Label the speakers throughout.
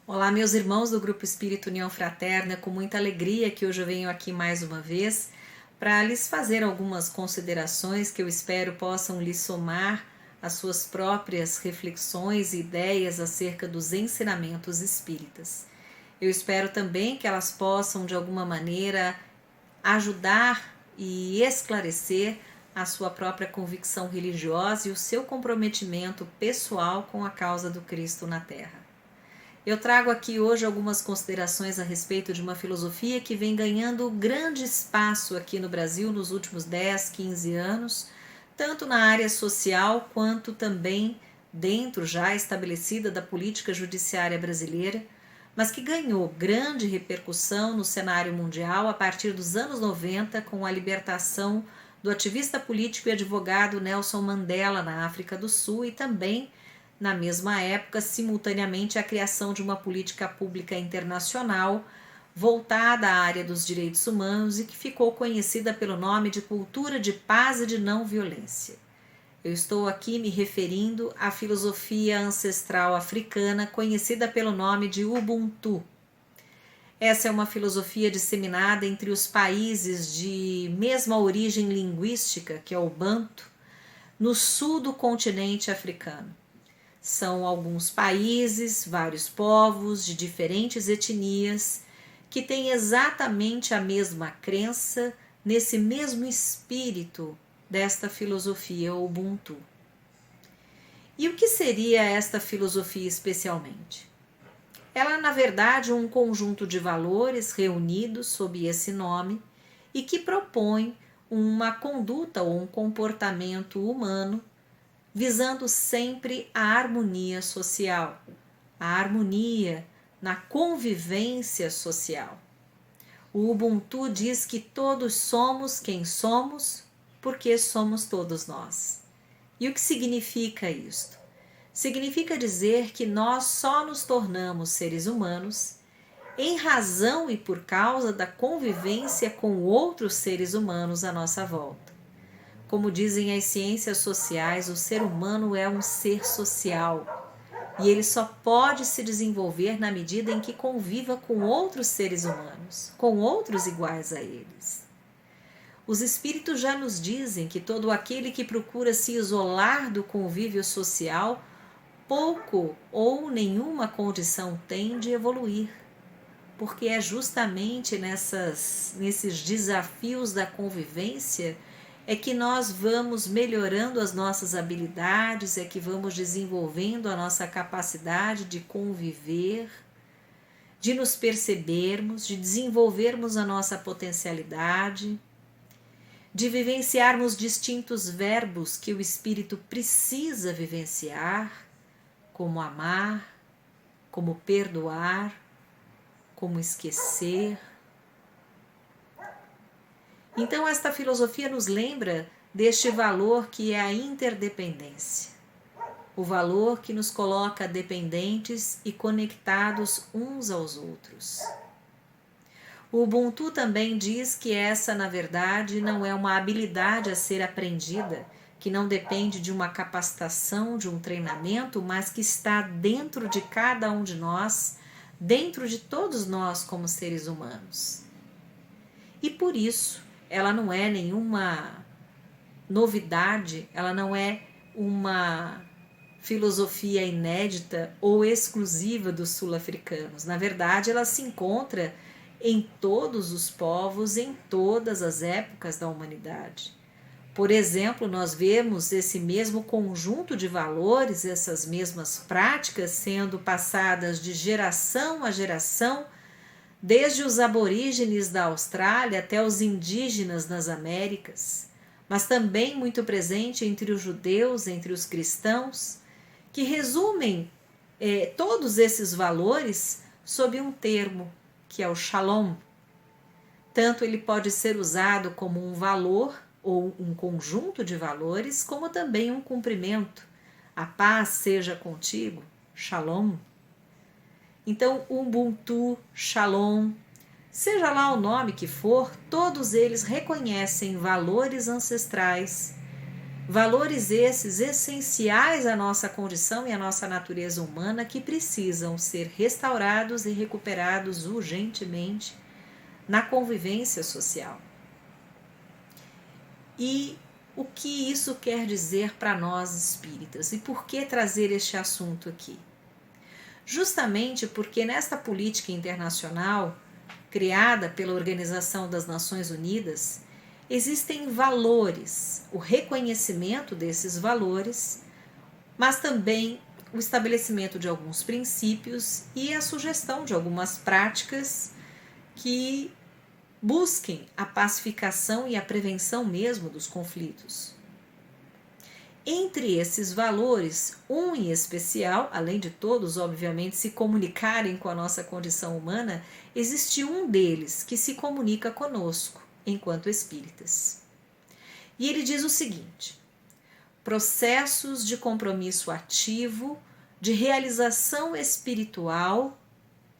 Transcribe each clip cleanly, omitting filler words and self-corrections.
Speaker 1: Olá, meus irmãos do Grupo Espírito União Fraterna, é com muita alegria que hoje eu venho aqui mais uma vez para lhes fazer algumas considerações que eu espero possam lhes somar as suas próprias reflexões e ideias acerca dos ensinamentos espíritas. Eu espero também que elas possam, de alguma maneira, ajudar e esclarecer a sua própria convicção religiosa e o seu comprometimento pessoal com a causa do Cristo na Terra. Eu trago aqui hoje algumas considerações a respeito de uma filosofia que vem ganhando grande espaço aqui no Brasil nos últimos 10, 15 anos, tanto na área social quanto também dentro já estabelecida da política judiciária brasileira, mas que ganhou grande repercussão no cenário mundial a partir dos anos 90 com a libertação do ativista político e advogado Nelson Mandela na África do Sul e também na mesma época, simultaneamente, a criação de uma política pública internacional voltada à área dos direitos humanos e que ficou conhecida pelo nome de Cultura de Paz e de Não Violência. Eu estou aqui me referindo à filosofia ancestral africana conhecida pelo nome de Ubuntu. Essa é uma filosofia disseminada entre os países de mesma origem linguística, que é o Banto, no sul do continente africano. São alguns países, vários povos de diferentes etnias que têm exatamente a mesma crença nesse mesmo espírito desta filosofia Ubuntu. E o que seria esta filosofia especialmente? Ela, na verdade, é um conjunto de valores reunidos sob esse nome e que propõe uma conduta ou um comportamento humano visando sempre a harmonia social, a harmonia na convivência social. O Ubuntu diz que todos somos quem somos porque somos todos nós. E o que significa isto? Significa dizer que nós só nos tornamos seres humanos em razão e por causa da convivência com outros seres humanos à nossa volta. Como dizem as ciências sociais, o ser humano é um ser social e ele só pode se desenvolver na medida em que conviva com outros seres humanos, com outros iguais a eles. Os espíritos já nos dizem que todo aquele que procura se isolar do convívio social, pouco ou nenhuma condição tem de evoluir, porque é justamente nesses desafios da convivência é que nós vamos melhorando as nossas habilidades, é que vamos desenvolvendo a nossa capacidade de conviver, de nos percebermos, de desenvolvermos a nossa potencialidade, de vivenciarmos distintos verbos que o espírito precisa vivenciar, como amar, como perdoar, como esquecer. Então, esta filosofia nos lembra deste valor que é a interdependência, o valor que nos coloca dependentes e conectados uns aos outros. O Ubuntu também diz que essa, na verdade, não é uma habilidade a ser aprendida, que não depende de uma capacitação, de um treinamento, mas que está dentro de cada um de nós, dentro de todos nós como seres humanos. E por isso, ela não é nenhuma novidade, ela não é uma filosofia inédita ou exclusiva dos sul-africanos. Na verdade, ela se encontra em todos os povos, em todas as épocas da humanidade. Por exemplo, nós vemos esse mesmo conjunto de valores, essas mesmas práticas sendo passadas de geração a geração, desde os aborígenes da Austrália até os indígenas nas Américas, mas também muito presente entre os judeus, entre os cristãos, que resumem todos esses valores sob um termo, que é o Shalom. Tanto ele pode ser usado como um valor ou um conjunto de valores, como também um cumprimento. A paz seja contigo, Shalom. Então, Ubuntu, Shalom, seja lá o nome que for, todos eles reconhecem valores ancestrais Valores esses essenciais à nossa condição e à nossa natureza humana que precisam ser restaurados e recuperados urgentemente na convivência social. E o que isso quer dizer para nós espíritas? E por que trazer este assunto aqui? Justamente porque nesta política internacional, criada pela Organização das Nações Unidas, existem valores, o reconhecimento desses valores, mas também o estabelecimento de alguns princípios e a sugestão de algumas práticas que busquem a pacificação e a prevenção mesmo dos conflitos. Entre esses valores, um em especial, além de todos, obviamente, se comunicarem com a nossa condição humana, existe um deles que se comunica conosco, enquanto espíritas. E ele diz o seguinte: processos de compromisso ativo, de realização espiritual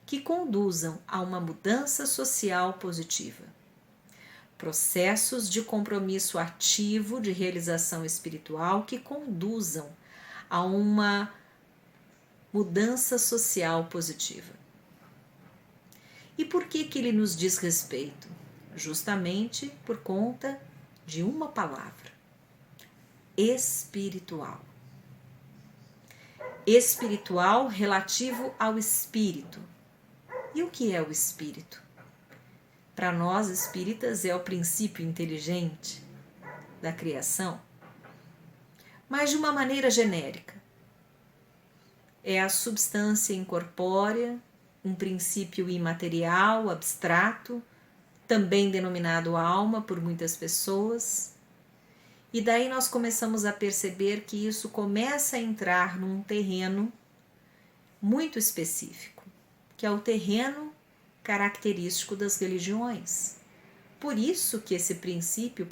Speaker 1: que conduzam a uma mudança social positiva. Processos de compromisso ativo, de realização espiritual que conduzam a uma mudança social positiva. E por que ele nos diz respeito? Justamente por conta de uma palavra: espiritual. Espiritual relativo ao espírito. E o que é o espírito? Para nós espíritas é o princípio inteligente da criação, mas de uma maneira genérica. É a substância incorpórea, um princípio imaterial, abstrato, também denominado alma por muitas pessoas. E daí nós começamos a perceber que isso começa a entrar num terreno muito específico, que é o terreno característico das religiões. Por isso que esse princípio,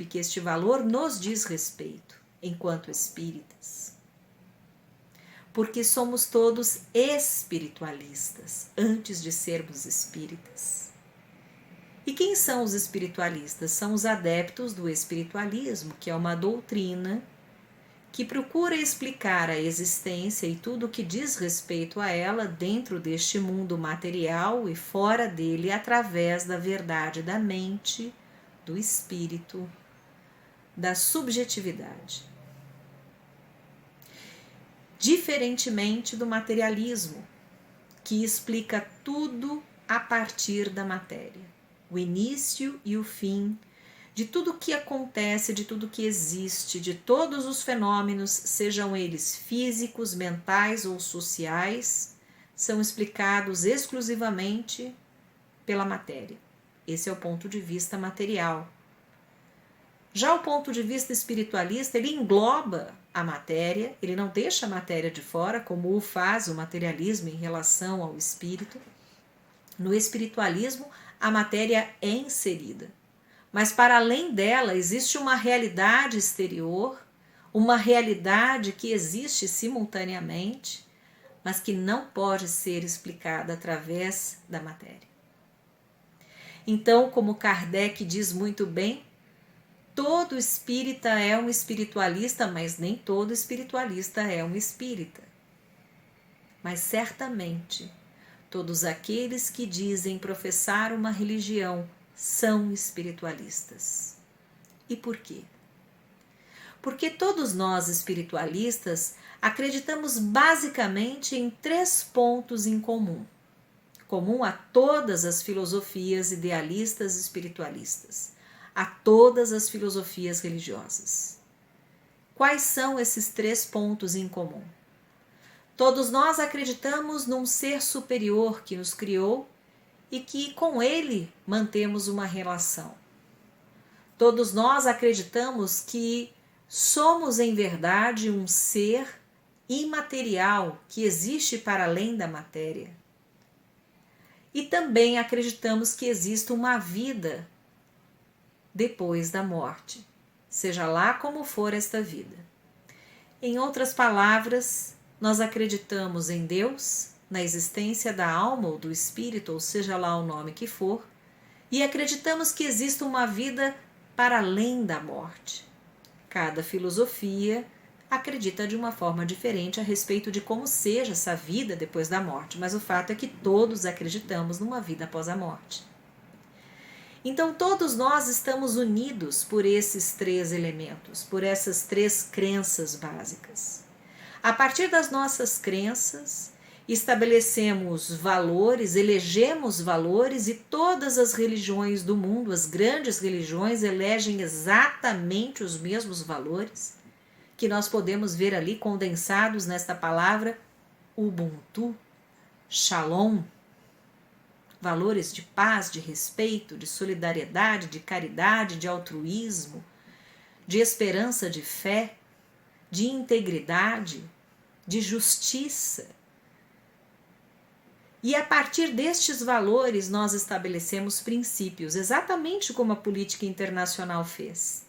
Speaker 1: que este valor nos diz respeito, enquanto espíritas. Porque somos todos espiritualistas, antes de sermos espíritas. E quem são os espiritualistas? São os adeptos do espiritualismo, que é uma doutrina que procura explicar a existência e tudo o que diz respeito a ela dentro deste mundo material e fora dele, através da verdade da mente, do espírito, da subjetividade. Diferentemente do materialismo, que explica tudo a partir da matéria, o início e o fim de tudo que acontece, de tudo que existe, de todos os fenômenos, sejam eles físicos, mentais ou sociais, são explicados exclusivamente pela matéria. Esse é o ponto de vista material. Já o ponto de vista espiritualista, ele engloba a matéria, ele não deixa a matéria de fora, como o faz o materialismo em relação ao espírito. No espiritualismo, a matéria é inserida. Mas para além dela existe uma realidade exterior, uma realidade que existe simultaneamente, mas que não pode ser explicada através da matéria. Então, como Kardec diz muito bem, todo espírita é um espiritualista, mas nem todo espiritualista é um espírita. Mas certamente, todos aqueles que dizem professar uma religião são espiritualistas. E por quê? Porque todos nós espiritualistas acreditamos basicamente em 3 pontos em comum a todas as filosofias idealistas espiritualistas, a todas as filosofias religiosas. Quais são esses 3 pontos em comum? Todos nós acreditamos num ser superior que nos criou e que com ele mantemos uma relação. Todos nós acreditamos que somos em verdade um ser imaterial que existe para além da matéria. E também acreditamos que existe uma vida depois da morte, seja lá como for esta vida. Em outras palavras, nós acreditamos em Deus, na existência da alma ou do espírito, ou seja lá o nome que for, e acreditamos que existe uma vida para além da morte. cada filosofia acredita de uma forma diferente a respeito de como seja essa vida depois da morte, mas o fato é que todos acreditamos numa vida após a morte. Então todos nós estamos unidos por esses três elementos, por essas três crenças básicas. A partir das nossas crenças, estabelecemos valores, elegemos valores, e todas as religiões do mundo, as grandes religiões, elegem exatamente os mesmos valores, que nós podemos ver ali condensados nesta palavra Ubuntu, Shalom, valores de paz, de respeito, de solidariedade, de caridade, de altruísmo, de esperança, de fé, de integridade, de justiça. E a partir destes valores nós estabelecemos princípios, exatamente como a política internacional fez.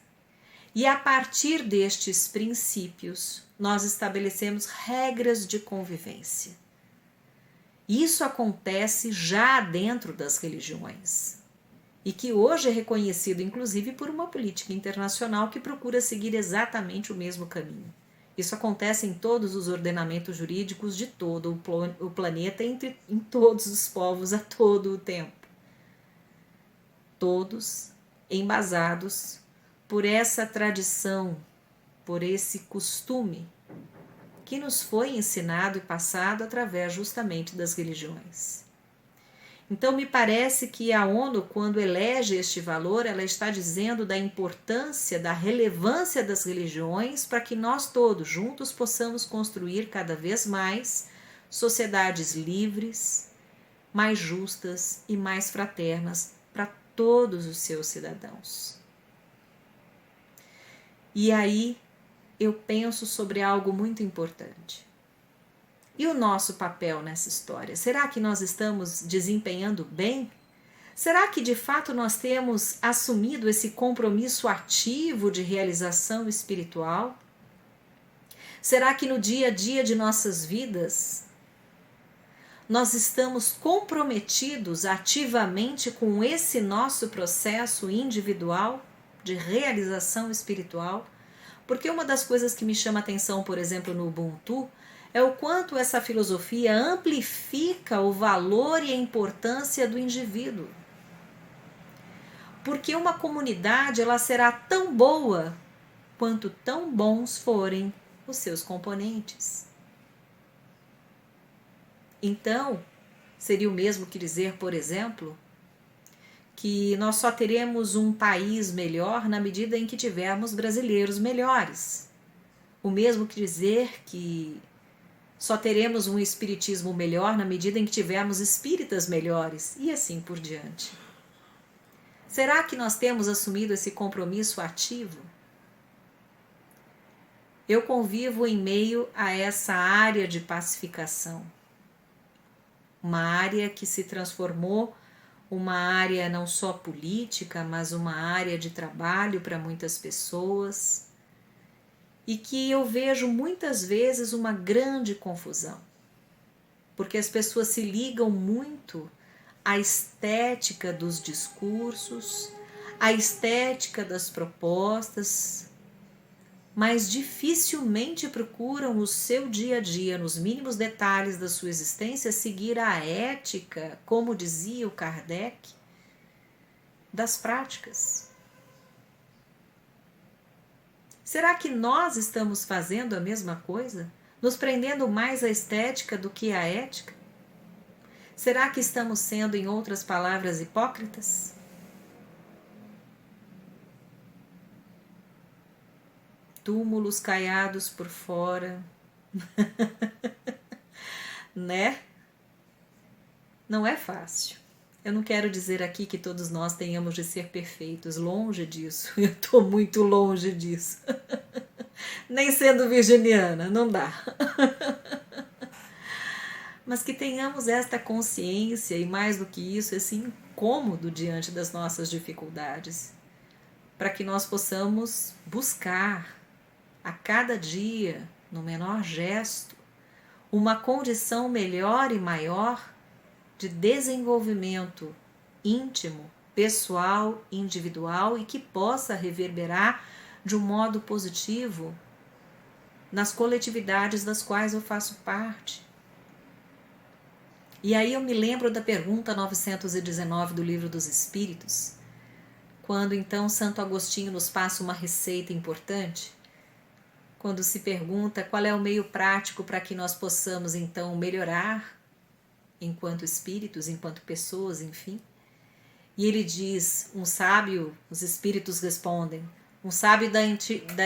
Speaker 1: E a partir destes princípios nós estabelecemos regras de convivência. Isso acontece já dentro das religiões e que hoje é reconhecido inclusive por uma política internacional que procura seguir exatamente o mesmo caminho. Isso acontece em todos os ordenamentos jurídicos de todo o planeta, em todos os povos, a todo o tempo. Todos embasados por essa tradição, por esse costume que nos foi ensinado e passado através justamente das religiões. Então me parece que a ONU, quando elege este valor, ela está dizendo da importância, da relevância das religiões para que nós todos juntos possamos construir cada vez mais sociedades livres, mais justas e mais fraternas para todos os seus cidadãos. E aí eu penso sobre algo muito importante. E o nosso papel nessa história? Será que nós estamos desempenhando bem? Será que de fato nós temos assumido esse compromisso ativo de realização espiritual? Será que no dia a dia de nossas vidas nós estamos comprometidos ativamente com esse nosso processo individual de realização espiritual? Porque uma das coisas que me chama a atenção, por exemplo, no Ubuntu, é o quanto essa filosofia amplifica o valor e a importância do indivíduo. Porque uma comunidade ela será tão boa quanto tão bons forem os seus componentes. Então, seria o mesmo que dizer, por exemplo, que nós só teremos um país melhor na medida em que tivermos brasileiros melhores. O mesmo que dizer que só teremos um espiritismo melhor na medida em que tivermos espíritas melhores, e assim por diante. Será que nós temos assumido esse compromisso ativo? Eu convivo em meio a essa área de pacificação. Uma área que se transformou uma área não só política, mas uma área de trabalho para muitas pessoas, e que eu vejo muitas vezes uma grande confusão, porque as pessoas se ligam muito à estética dos discursos, à estética das propostas, mas dificilmente procuram o seu dia a dia, nos mínimos detalhes da sua existência, seguir a ética, como dizia o Kardec, das práticas. Será que nós estamos fazendo a mesma coisa? Nos prendendo mais à estética do que à ética? Será que estamos sendo, em outras palavras, hipócritas? Túmulos caiados por fora, né? Não é fácil. Eu não quero dizer aqui que todos nós tenhamos de ser perfeitos, longe disso. Eu estou muito longe disso. Nem sendo virginiana, não dá. Mas que tenhamos esta consciência e, mais do que isso, esse incômodo diante das nossas dificuldades, para que nós possamos buscar a cada dia, no menor gesto, uma condição melhor e maior de desenvolvimento íntimo, pessoal, individual, e que possa reverberar de um modo positivo nas coletividades das quais eu faço parte. E aí eu me lembro da pergunta 919 do Livro dos Espíritos, quando então Santo Agostinho nos passa uma receita importante, quando se pergunta qual é o meio prático para que nós possamos então melhorar enquanto espíritos, enquanto pessoas, enfim. E ele diz, um sábio, os espíritos respondem, um sábio da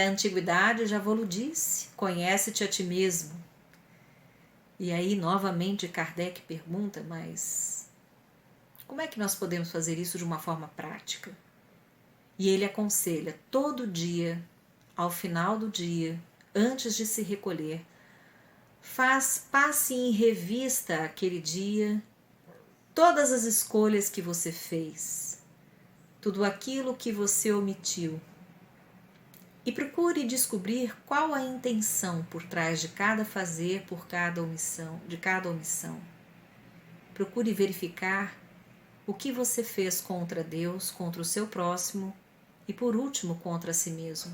Speaker 1: antiguidade já vou-lo disse, conhece-te a ti mesmo. E aí novamente Kardec pergunta, mas como é que nós podemos fazer isso de uma forma prática? E ele aconselha, todo dia, ao final do dia, antes de se recolher, passe em revista aquele dia, todas as escolhas que você fez, tudo aquilo que você omitiu, e procure descobrir qual a intenção por trás de cada fazer, de cada omissão. Procure verificar o que você fez contra Deus, contra o seu próximo e, por último, contra si mesmo.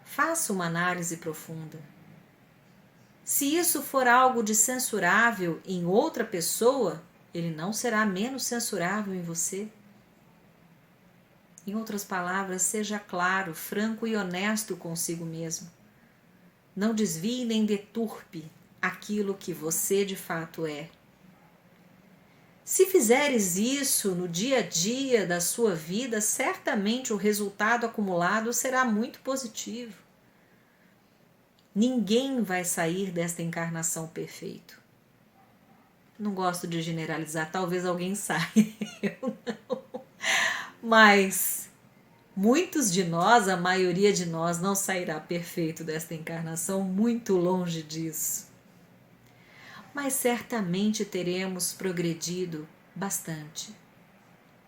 Speaker 1: Faça uma análise profunda. Se isso for algo de censurável em outra pessoa, ele não será menos censurável em você. Em outras palavras, seja claro, franco e honesto consigo mesmo. Não desvie nem deturpe aquilo que você de fato é. Se fizeres isso no dia a dia da sua vida, certamente o resultado acumulado será muito positivo. Ninguém vai sair desta encarnação perfeito. Não gosto de generalizar, talvez alguém saia, eu não. Mas muitos de nós, a maioria de nós, não sairá perfeito desta encarnação, muito longe disso. Mas certamente teremos progredido bastante,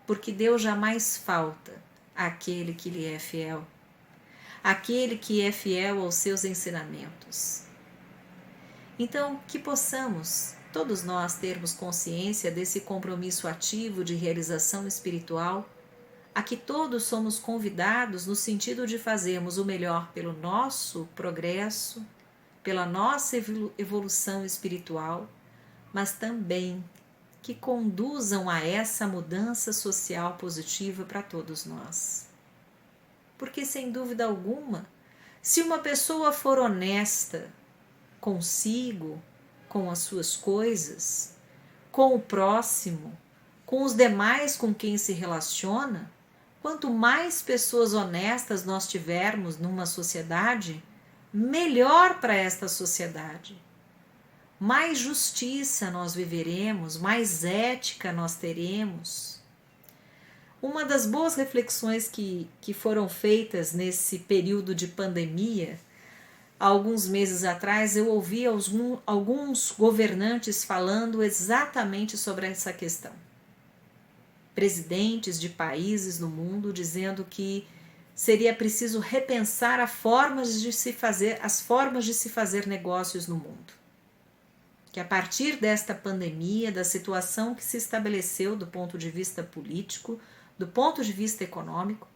Speaker 1: porque Deus jamais falta àquele que lhe é fiel, aquele que é fiel aos seus ensinamentos. Então, que possamos, todos nós, termos consciência desse compromisso ativo de realização espiritual, a que todos somos convidados no sentido de fazermos o melhor pelo nosso progresso, pela nossa evolução espiritual, mas também que conduzam a essa mudança social positiva para todos nós. Porque, sem dúvida alguma, se uma pessoa for honesta consigo, com as suas coisas, com o próximo, com os demais com quem se relaciona, quanto mais pessoas honestas nós tivermos numa sociedade, melhor para esta sociedade. Mais justiça nós viveremos, mais ética nós teremos. Uma das boas reflexões que foram feitas nesse período de pandemia, há alguns meses atrás, eu ouvi alguns governantes falando exatamente sobre essa questão. Presidentes de países no mundo dizendo que seria preciso repensar as formas de se fazer negócios no mundo. Que a partir desta pandemia, da situação que se estabeleceu do ponto de vista político, do ponto de vista econômico,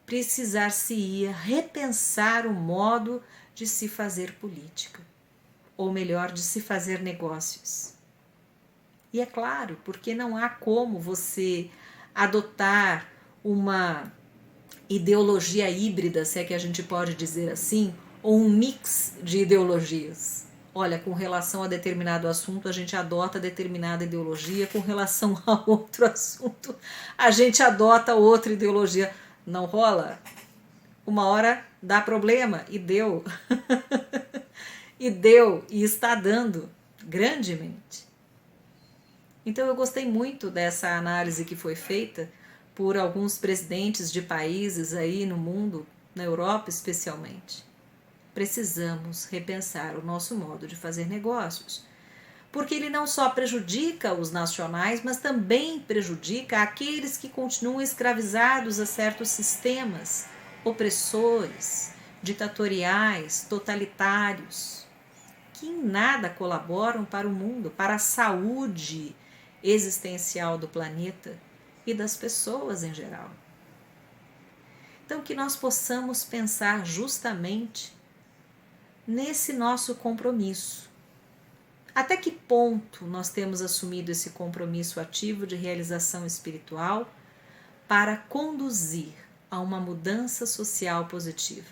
Speaker 1: precisar-se-ia repensar o modo de se fazer política, ou melhor, de se fazer negócios. E é claro, porque não há como você adotar uma ideologia híbrida, se é que a gente pode dizer assim, ou um mix de ideologias. Olha, com relação a determinado assunto, a gente adota determinada ideologia, com relação a outro assunto, a gente adota outra ideologia. Não rola? Uma hora dá problema, e deu. E deu, e está dando, grandemente. Então eu gostei muito dessa análise que foi feita por alguns presidentes de países aí no mundo, na Europa especialmente. Precisamos repensar o nosso modo de fazer negócios, porque ele não só prejudica os nacionais, mas também prejudica aqueles que continuam escravizados a certos sistemas opressores, ditatoriais, totalitários, que em nada colaboram para o mundo, para a saúde existencial do planeta e das pessoas em geral. Então, que nós possamos pensar justamente nesse nosso compromisso. Até que ponto nós temos assumido esse compromisso ativo de realização espiritual para conduzir a uma mudança social positiva?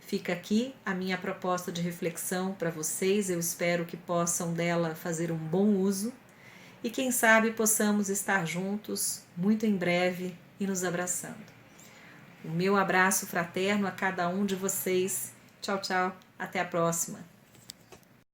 Speaker 1: Fica aqui a minha proposta de reflexão para vocês. Eu espero que possam dela fazer um bom uso e quem sabe possamos estar juntos muito em breve e nos abraçando. O meu abraço fraterno a cada um de vocês. Tchau, tchau. Até a próxima.